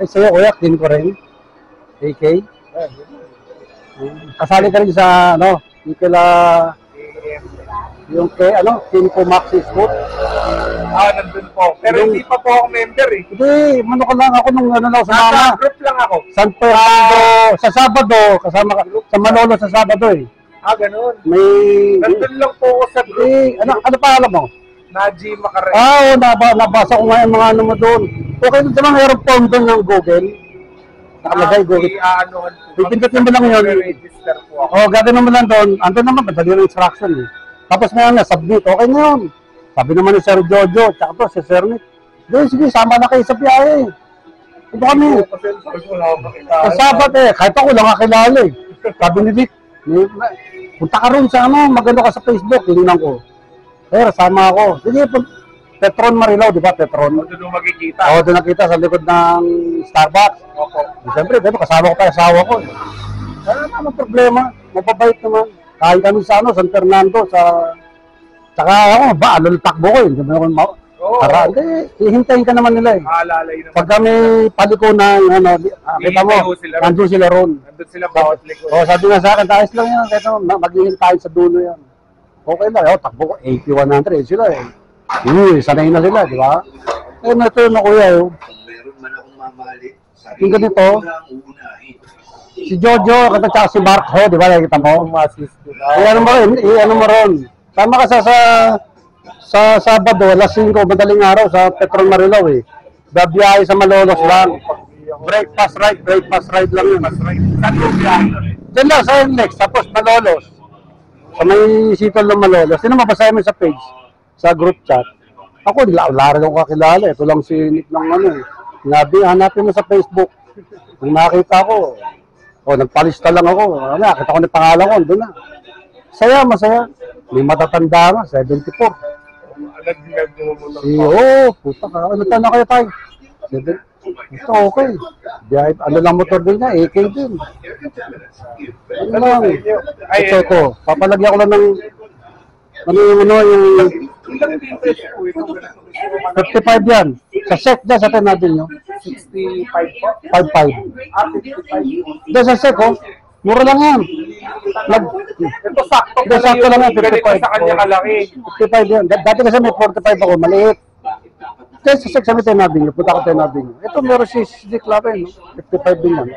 Ay, sa'yo, kuya, clean ko rin. AK. Kasali ka rin sa, ano, yung kila, yung kay, ano, Kinko Maxi Scoot. Nandun po. Pero hindi pa po ako member eh. Hindi, mano ka lang ako nung, ano lang, sa Nasa mga, group lang ako. San Fernando, sa Sabado, kasama ka, sa Manolo sa Sabado eh. Ganun. May, Nandun lang po ako sa group. ano pa alam mo? Naji Makaray. Oo, nabasa ko nga yung mga ano mo doon. Okay, naman mayroong form doon ng Google. Nakalagay Google. Pipindutin mo lang yun. Register po ako. Gagawin mo lang doon. Andun naman, madali yung instruction eh. Tapos ngayon na, submit. Okay na yun. Sabi naman ni Sir Jojo, tsaka to, si Sir Nick. Sige, sama na kayo sa biyahe. Ito kami. Sa Sabat eh, kahit ako lang kakilala eh. Sabi ni Vic, punta ka rin sa ano, maganda ka sa Facebook. Tinignan ko. Sir, sama ako. Sige, Petron Marilao, di ba? Petron. Doon makikita. Oo, doon nakita sa likod ng Starbucks. Opo. Siyempre, diba, kasama ko pa yung asawa ko. Ano problema? Mapabait naman. Kain kami sa ano, San Fernando, sa... Tsaka ako, alol takbo ko yun. Hindi mo para, hindi, hihintayin ka naman nila eh. Alalay naman. Pag kami paliko na, ano, kita mo, nandun sila ron. Nandun sila bawat likod. Sabi nga sa akin, taas lang yan. Kaya maghihintayin sa dulo yan. Okay lang, takbo ko, 80-100 sila eh. Sanay na sila, di ba? Ito na kuya, meron man akong mamali, yung ganito, si Jojo, tsaka si Mark Ho, di ba? Nakikita mo? Ano mo ron. Tama ka sa Sabado, alas 5, madaling araw sa Petron Marilao eh. Babiyahe sa Malolos lang. Breakfast ride lang yun. Saan po biyahe? Diyan lang sa NLEX, tapos Malolos. Sa may sitol ng Malolos. Sino mabasahin mo sa page? Sa group chat. Ako, wala rin akong kakilala. Ito lang si Nick ng ano eh. Hanapin mo sa Facebook. Kung nakita ko, nagpalista lang ako. Nakita ko na pangalan ko, doon na. Masaya. May matatanda nga, 74. Puta ka. Ano tayo na kayo tayo? Ito, okay. Ano lang motor din niya, AK din. Ano lang. Ito. Papalagyan ko lang ng yung 55 yan. Sa SEC dyan, sa tayo natin nyo. 65 po? 55. 55. Dyan sa SEC, mura lang yan. Ito sakto lang yan, 55. Sa kanya kalaki. 55 yan. Dati kasi may 45 ako, maliit. Kaya sa SEC, sabi tayo natin nyo. Punta ko tayo natin nyo. Ito, meron si Dick Laven, 55 din yan.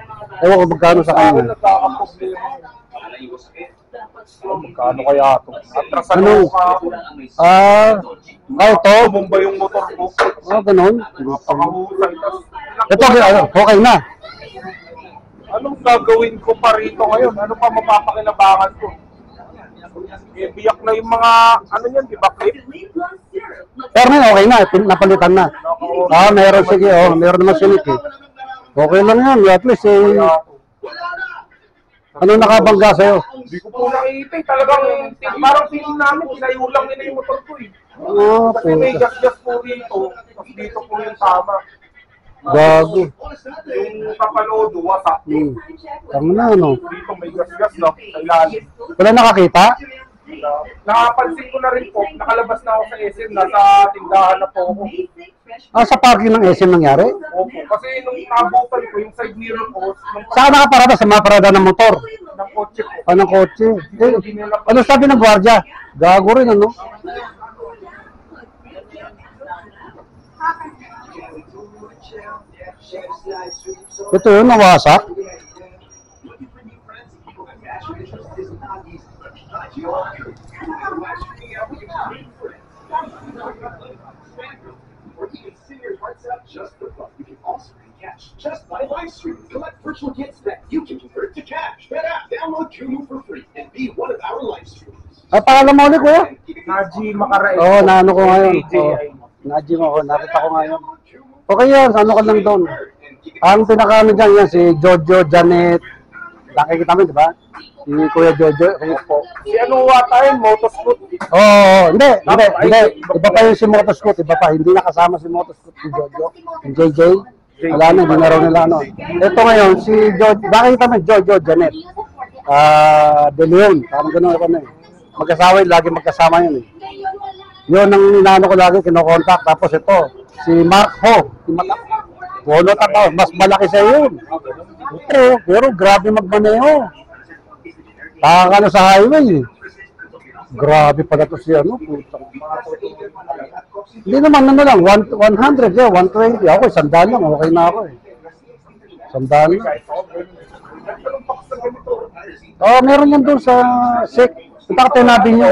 Ewan ko magkano sa kanya. Magkano kaya ito? Atrasan Ano? mo ka. Ito? Bumba yung motor ko. Ganun. Napakahusay. Ito, okay na. Anong gagawin ko pa rito ngayon? Ano pa mapapakinabangan ko? Biyak na yung mga, ano yan, di ba, clip? Pero okay na, napalitan na. Meron, sige, meron naman silik eh. Okay lang yan, at least eh. Anong nakabangga sa'yo? Hindi ko po nakita eh. Talagang, parang feeling namin, pinayulang nila yung motor ko eh. Kasi may gas-gas po rito, tapos dito po yung tama. Gago. Yung kapanodo, wasak. Tama na, ano? Dito may gas-gas no, sa ilalim. Wala nakakita? Nakapansin ko na rin po, nakalabas na ako sa SM, nasa tindahan na po ako. Sa parking ng SM nangyari? Opo, kasi nung nabutan ko, yung side mirror ko, Saan nakaparada? Sa mga parada ng motor? ng kotse ko. Ng kotse? Ano sabi ng gwardiya? Gago rin, ano? Ito yun, nawasak. Just by live stream, collect virtual gifts that you can convert to cash. Get app, download Kumu for free and be one of our live streamers. Pangalan mo ulit, kuya? Naji Makaray. naano ko ngayon. Naji mo ako, nakita ko ngayon. Okay yan, ano ka lang doon. Ang pinakaano dyan yan, si Jojo, Janet, Nakikita mo, di ba? Si Kuya Jojo. Si ano wata yun, Motoscoot. Oo, hindi. Iba pa yung si Motoscoot, iba pa. Hindi nakasama si Motoscoot, si Jojo. Si JJ. Wala na, hindi na raw nila ano. Ito ngayon, si Jojo, nakikita mo, Jojo, Janet. De Leon, parang gano'n ako na eh. Mag-asawa yun, lagi magkasama yun eh. Yun ang inaano ko lagi, kinokontak. Tapos ito, si Mark Ho, si Mata. Wolo tataw, mas malaki sa yun. Pero grabe magmaneho. Takakano sa highway eh. Grabe pala to si ano, putang. Hindi naman ano lang, 100 yeah, 120. Ako, 100 lang, okay na ako eh. 100 lang. Oo, meron yan doon sa SEC. Punta ka tinabi nyo.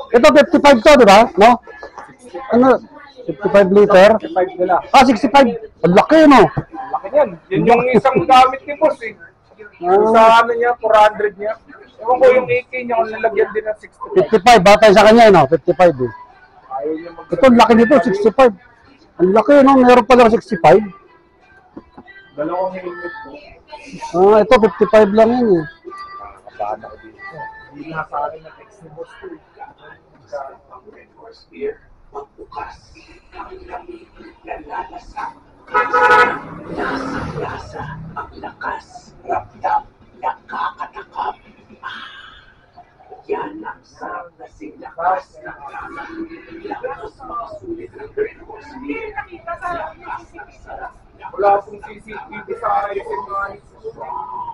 Ito 55 to, di ba? No? Ano? 55 liter? 65 nila. 65. Ang laki, no? Laki yan. Yun yung isang gamit ni boss eh. Yung sa ano niya, 400 niya. Ewan ko yung AK niya, kung lalagyan din ng 65. 55, batay sa kanya, no? 55 eh. Ayaw niya mag- Ito, ang laki nito, 65. Ang laki, no? Meron pala 65. Dalawang helmet ko. Ito, 55 lang yun eh. Nakakabahan ako dito. Hindi nga sa akin na text ni boss ko eh. Lasa ang lakas, ramdam, nakakatakam. Yan ang sarap na singlakas ng rasa. Lakas mga sulit ng Red Horse Beer. Lakas ng sarap. Wala pong CCTV sa ISM mga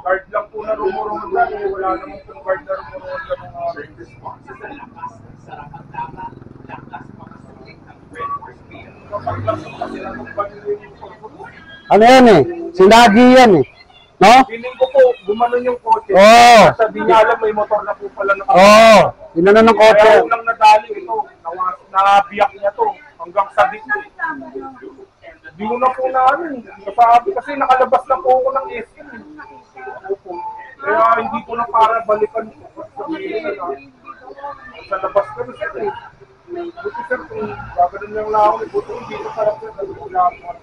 card lang po na rumurungan lang eh. Wala namang pong card na rumurungan lang mga Responses sa lakas ng sarap ang tama. Lakas mga sulit ng Red Horse Beer. kapag lang po kasi lang pag-iwi yung pagpupo. Ano yan eh? Sinagi yan eh. No? Feeling ko po, gumanon yung kotse. Oo. Sabi niya alam, may motor na po pala na Oo. Inano ng kotse. Kaya unang nadali ito, nabiyak niya to hanggang sa dito. Hindi ko na po na ano eh. Sabi kasi nakalabas na po ako ng SM eh. Kaya hindi ko na para balikan po. Sabihin na lang. Sa labas ka na sir eh. Buti sir, kung gagawin lang lang ako, buti hindi ko parang sir, wala ako.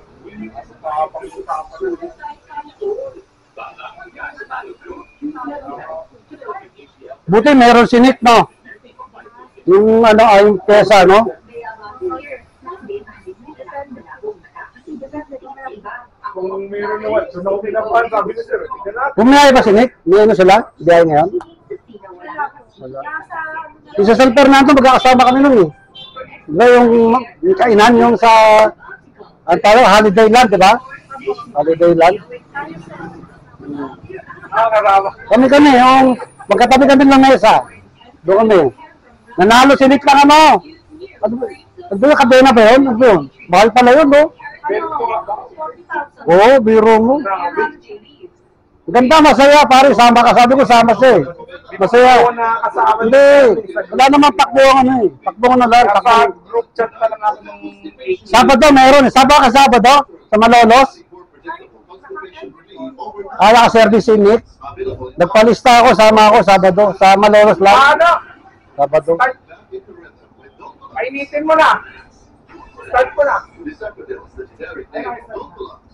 Buti meron si Nick, no? Yung ano, yung pesa, no? Kung meron naman, doon ako pinapahan, sabi na sir, hindi na natin. Bumiyahe ba si Nick? May ano sila? Biyahe ngayon? Wala. Yung sa San Fernando, magkakasama kami nun eh. Diba yung kainan, yung sa, ang tawag, Holiday Land, diba? Holiday Land. Nakakarawa. Kami, yung magkatabi kami ng mesa. Doon kami. Nanalo si Nick ng ano. Ano yung kadena ba yun? Ano yun? Mahal pala yun, no? Pero kung Oo, biro mo. Ganda, masaya, pare. Sama ka. Sabi ko, sama siya eh. Masaya. ako na kasama Hindi. Wala naman takbuhan ano eh. Takbuhan na lang. Sa Takbuhan. group chat pa lang ako ng Sabado meron eh. Sabado ka Sabado? Sa Malolos? Kaya ka service si Nick. Nagpalista ako, sama ako Sabado. Sa Malolos lang. Ano? Sabado. Start. Painitin mo na. Start ko na.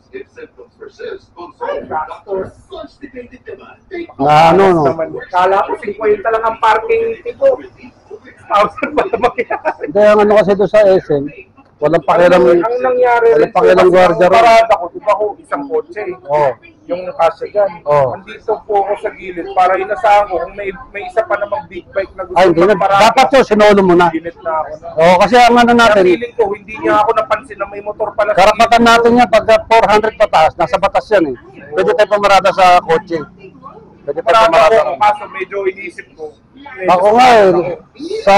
If symptoms persist, consult your doctor. Constipated naman. Ano, no? Kala ko 50 lang ang parking tipo. 1,000 pa naman yan. Hindi, ang ano kasi doon sa SM, walang pakialam. Ang nangyari Walang pakialam gwardiya rin. parada ko, di ba ko isang kotse eh. Oo. Yung kasya dyan. Oo. Nandito po ako sa gilid para inasahan ko kung may isa pa namang big bike na gusto Ay, hindi na. magparada. Dapat yun, sinolo mo na. Ginit na ako na. Oo, kasi ang ano Kaya natin, feeling ko, hindi niya ako napansin na may motor pala sa karapatan natin yan pagka 400 pataas, nasa batas yan eh. Pwede tayo pumarada sa kotse. Pwede tayo parada pumarada. ko, kaso medyo inisip ko. Ako nga eh, sa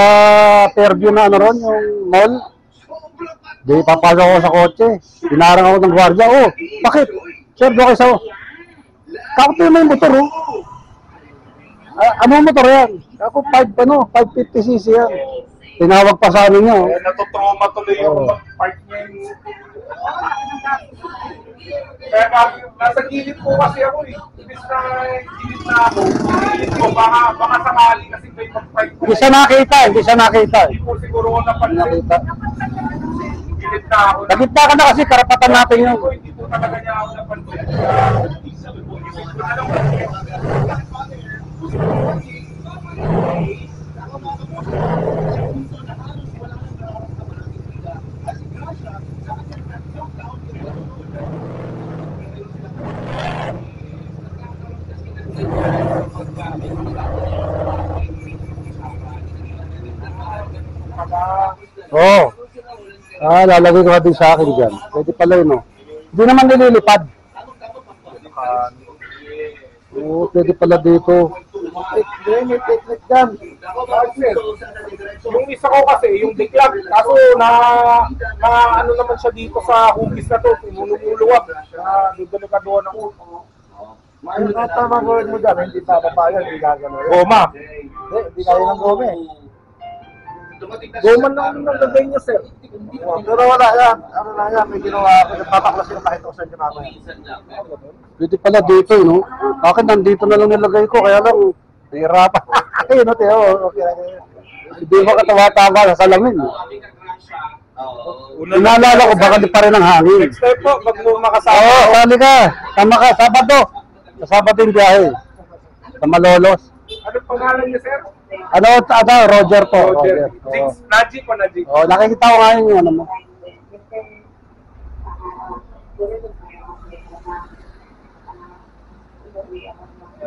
Fairview na ano ron, yung mall, di papasok ako sa kotse. Pinarang ako ng gwardiya. Oh, bakit? Sir, doon kayo sa... Kakapin mo yung motor, oh. Ano motor yan? Ako 550cc yan. Tinawag pa sa amin niyo. Natutrauma tuloy ako mag-park niya yung... Kaya nasa gilid po kasi ako eh. Ibig na gilid na ako. Gilid ko, baka sakali kasi may mag-park ko. Hindi siya nakita. Hindi Hindi po siguro ako napansin. Nakita. Gilid na ako. Nagitna ka na kasi karapatan natin yun. Hindi po talaga niya ako napansin. Oo. Lalagay ko din sa akin dyan. Pwede pala yun, no? Hindi naman nililipad. Oo, pwede pala dito. May technique dyan. Yung isa ko kasi, yung declag, kaso ano naman siya dito sa hugis na to, lumuluwag. Delikado ng ulo. Yung tama ko mo dyan, hindi pa papayag, hindi gagano'n. Goma. Hindi kaya ng gome. Goma na ang nalagay niya, sir. Pero wala yan. Ano na yan, may ginawa ako. Nagpapaklasin na kahit ako sa inyo mamaya. Pwede pala dito, no? Akin nandito na lang nilagay ko, kaya lang, nahirapan. Ayun, no, Teo. Okay lang yun. Hindi mo katawa-tawa sa salamin. Inaalala ko, baka di pa rin ang hangin. Next time po, pag mo makasama. Oo, sali ka. Tama ka, Sabado. Sa Sabado yung biyahe. Sa Malolos. Ano pangalan niya, sir? Roger po. Roger. Oo. Naji po, Naji. Oh, nakikita ko nga yung ano mo.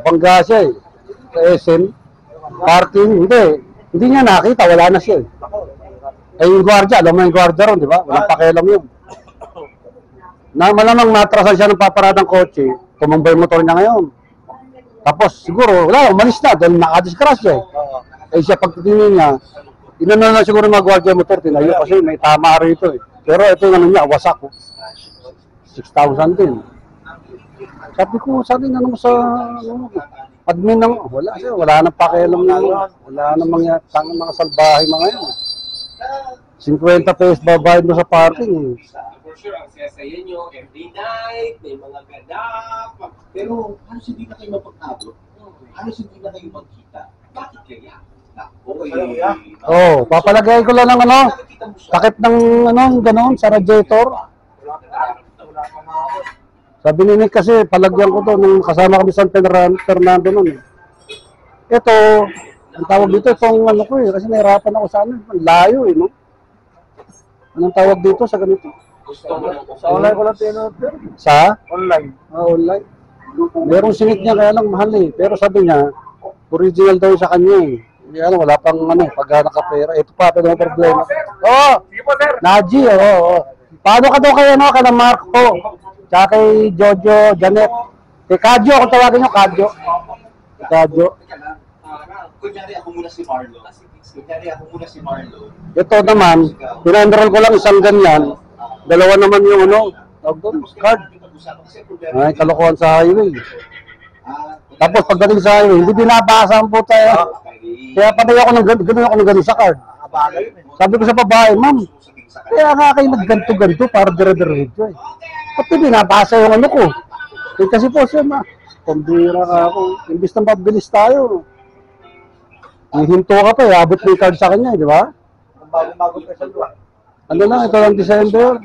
Bangga siya eh. Sa SM. Parking, hindi. Hindi niya nakita, wala na siya eh. Eh yung gwardiya, alam mo yung gwardiya ron, di ba? Walang pakialam yun. Malamang matrasan siya ng paparadang kotse, tumambay motor niya ngayon. Tapos siguro, wala, umalis na dahil nakadiscrash siya eh. Eh siya pagtitingin niya, inano na siguro mga gwardiya motor, tinayo kasi may tama rito eh. Pero ito yung ano niya, wasak ko. 6,000 din. Sabi ko, sabi na naman sa admin ng, wala nang pakialam na, wala nang mga salbahe mga yun. 50 pesos babayad mo sa parking eh. For sure, ang saya-saya nyo, every night, may mga ganap. Pero, halos hindi na kayo mapag-abot. Halos hindi na kayo magkita. Bakit kaya? Oh, papalagay ko lang ng ano, takip ng ano, gano'n, sa radiator. Sabi ni Nick kasi, palagyan ko to nung kasama kami sa San Fernando nun eh. Ito, ang tawag dito, itong ano ko eh, kasi nahirapan ako sa ano, layo eh, no? Anong tawag dito sa ganito? Sa online ko lang tinutur. Sa? Online. Online. Merong singit niya kaya lang mahal eh. Pero sabi niya, original daw sa kanya eh. Kaya lang, wala pang ano, pag nakapera. Ito pa, ito na problema. Oo! Sige po, sir. Naji, oo. Paano ka daw kay ano, kay Marco? Tsaka kay Jojo, Janet. Kay Kadyo, kung tawagin nyo, Kadyo. Kadyo. Kunyari ako muna si Marlo. Ito naman, pinenroll ko lang isang ganyan. Dalawa naman yung ano, tawag doon, card. Ay, kalokohan sa highway. Tapos pagdating sa highway, hindi binabasa ang puta. Kaya patay ako ng ganun sa card. Sabi ko sa babae, ma'am, kaya nga kayo nagganto-ganto para dire-diretso eh. Pati binabasa yung ano ko. Eh, kasi po siya, pambira ka ako. Imbis na mabilis tayo. Hihinto ka pa eh, abot may card sa kanya, di ba? Bago pa sa luwa. Ano lang, ito lang December.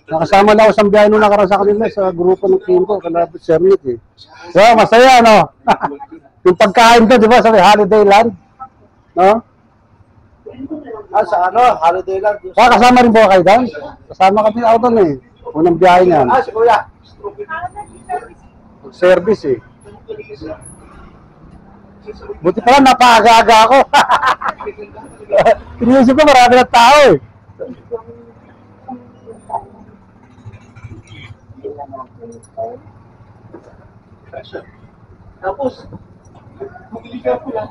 Nakasama na ako sa biyahe nung nakaraan sa kanila sa grupo ng team ko, kalabot Sernik eh. So, masaya, no? Yung pagkain ko, di ba, sabi, Holiday Land? No? Sa ano, Holiday Land. Kasama rin po kayo doon? Kasama kami ako doon eh. Unang biyahe niyan. Si Kuya. Service eh. Buti pala, napaaga-aga ako. Iniisip ko, marami na tao eh. Tapos, bumili ka po lang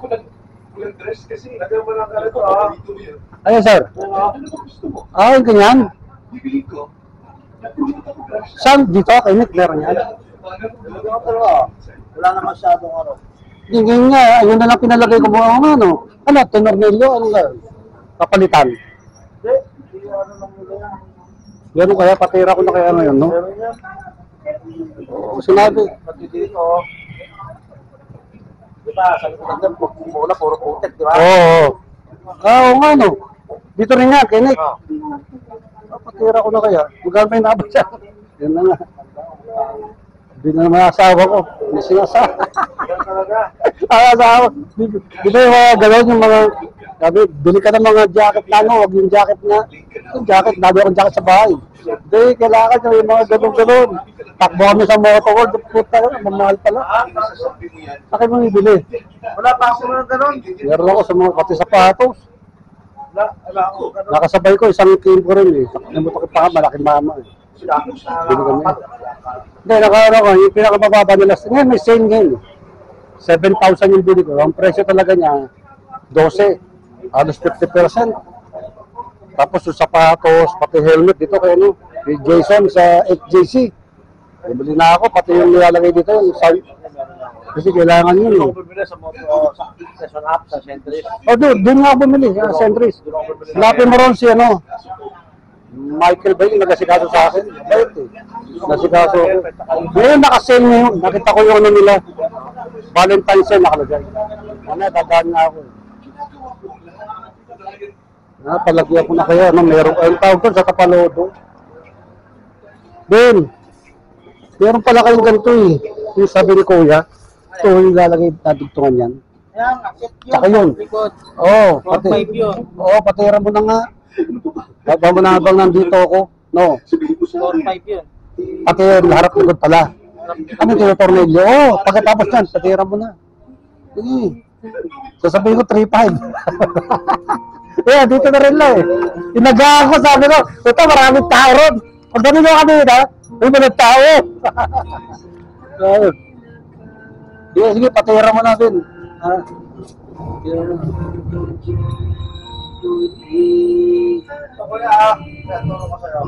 ng dress kasi nagawa lang ka ito. Ayun, sir. Ano ba gusto mo? Yung ganyan. Bibili ko. Nag-promote ako crush. Saan? Dito? Kay Nick, meron yan. Wala na masyadong ano. Hindi nga, ayun na lang pinalagay ko mo ano. Ano, Tonornillo, ano nga? kapalitan. Hindi, ano lang nila yan. Ganun kaya, patira ko na kaya ngayon, no? Meron yan. Oo, sinabi. Pati dito, di ba, sabi ko lang dyan, muna, puro putik, di ba? Oo. Oo nga, no? Dito rin nga, Kinik. Oo. Patira ko na kaya. Magkano may nabot siya. Yan na nga. Hindi na naman asawa ko. Hindi sinasawa. Yan talaga. Asawa. Di ba yung mga gano'n yung mga... Sabi, bili ka ng mga jacket na ano, huwag yung jacket na. Yung jacket, dami akong jacket sa bahay. Hindi, kailangan nyo yung mga gano'n-gano'n. Takbo kami sa motor world, puta ka, mamahal pala. Akin mo ibili. Wala pa ako ng ganun. Meron ako sa mga pati sapatos. Wala ako ganun. Nakasabay ko, isang team ko rin eh. Namutok pa ka, malaking mama eh. Bili kami. Hindi, nakaano ko, yung pinakamababa nila. Ngayon, may sale ngayon. 7,000 yung bili ko. Ang presyo talaga niya, 12. Halos 50%. Tapos yung sapatos, pati helmet dito kay ano, kay Jason sa HJC. Bumili na ako, pati yung nilalagay dito, yung sound. Kasi kailangan yun Hindi eh. ako bumili sa motor, sa session up, sa Centris. O doon nga ako bumili, sa Centris. Lapin mo ron si ano, Michael ba yung nagasikaso sa akin? Bait eh. Nasikaso ako. Ngayon nakasale ngayon, nakita ko yung ano nila. Valentine's Day nakalagay. Ano, dadaan nga ako eh. Palagyan ko na kaya, ano, meron, ang tawag ko sa Kapalodo. Ben, meron pala kayong ganito eh. Yung sabi ni Kuya, ito yung lalagay nadugtungan yan. Yan, akit yun. Tsaka yun. Likod. Oo, 4-5 yun. Oo, patira mo na nga. Habang mo na habang nandito ako. No, 4-5 yun. pati harap likod pala. Ano yung tinotornilyo? Oo, pagkatapos yan, patira mo na. Sige. Sasabihin ko 3-5. Eh, dito na rin lang eh. Inagaan ko, sabi ko, ito maraming tao ron. Pag ganun yung kanina, may mga tao. Sige, sige, patira mo na din. Ha? Ito ko na turo ko sa'yo.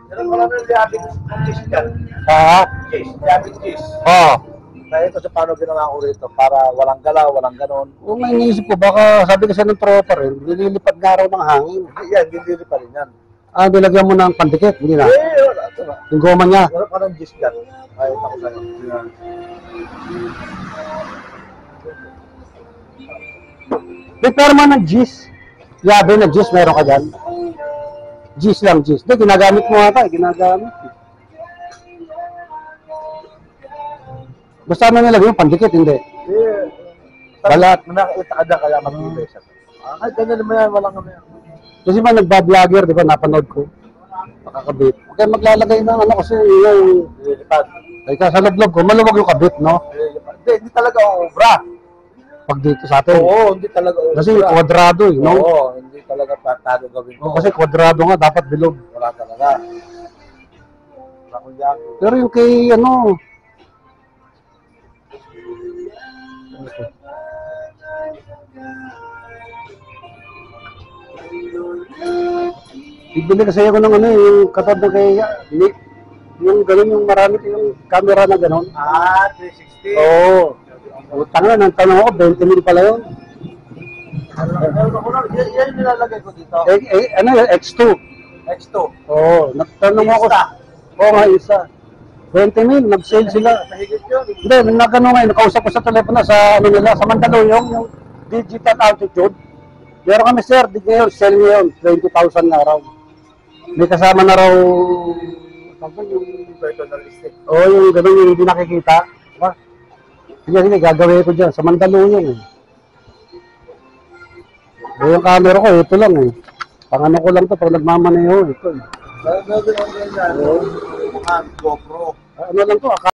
Meron ko lang yung diabetes cheese dyan. Ha? Cheese, diabetes cheese. Oo. Kaya ito sa paano ginawa ko rito, para walang galaw, walang ganon. Kung may iniisip ko, baka sabi kasi ng tropa rin, nililipad nga raw ng hangin. Yan, hindi pa rin yan. Ah, nilagyan mo ng pandikit, hindi na. Wala, ito na. Yung goma niya. Meron ka ng cheese dyan. Kaya ito ko sa'yo. Yan. Prepare mo ng G's. Yabe na G's, meron ka dyan. G's lang, G's. Hindi, ginagamit mo ata, ginagamit. Basta na nilagay yung pandikit, hindi. Balat. Nakakita ka dyan, kaya mag-ibig siya. Ay, ganyan naman yan, walang kami. Kasi ba nagba-vlogger, di ba, napanood ko. Makakabit. Okay, maglalagay ng ano kasi yung... Lilipad. Ay, sa loob ko, maluwag yung kabit, no? Lilipad. Hindi talaga obra. Pag dito sa atin. Oo, hindi talaga obra. Kasi kwadrado, eh, no? Oo, hindi talaga patado gawin mo. Kasi kwadrado nga, dapat bilog. Wala talaga. Wala kong yago. Pero yung kay, ano... Ibili kasi ako ng ano, yung katod na kay Nick. Yung gano'n, yung marami, yung camera na gano'n. 360. Oo. Utang na, nang tanong ako, 20 mil pala yun. Yan yung nilalagay ko dito. Ano yun, X2. X2. Oo, nagtanong ako. Oo nga, isa. 20 mil, nag-sale sila. Mahigit yun. Hindi, nagano ngayon, nakausap ko sa telepono sa ano nila, sa Mandaluyong, yung digital altitude. Meron kami sir, di ngayon, sell ngayon, 20,000 na raw. May kasama na raw, yung Personalistic. yung gano'n yung hindi nakikita. Diba? Sige, sige, gagawin ko dyan, sa Mandaluyong eh. Yung camera ko, ito lang eh. Pang ano ko lang to, pag nagmamaneho, ito eh. Meron din ako yan. Mga GoPro. Ano lang to,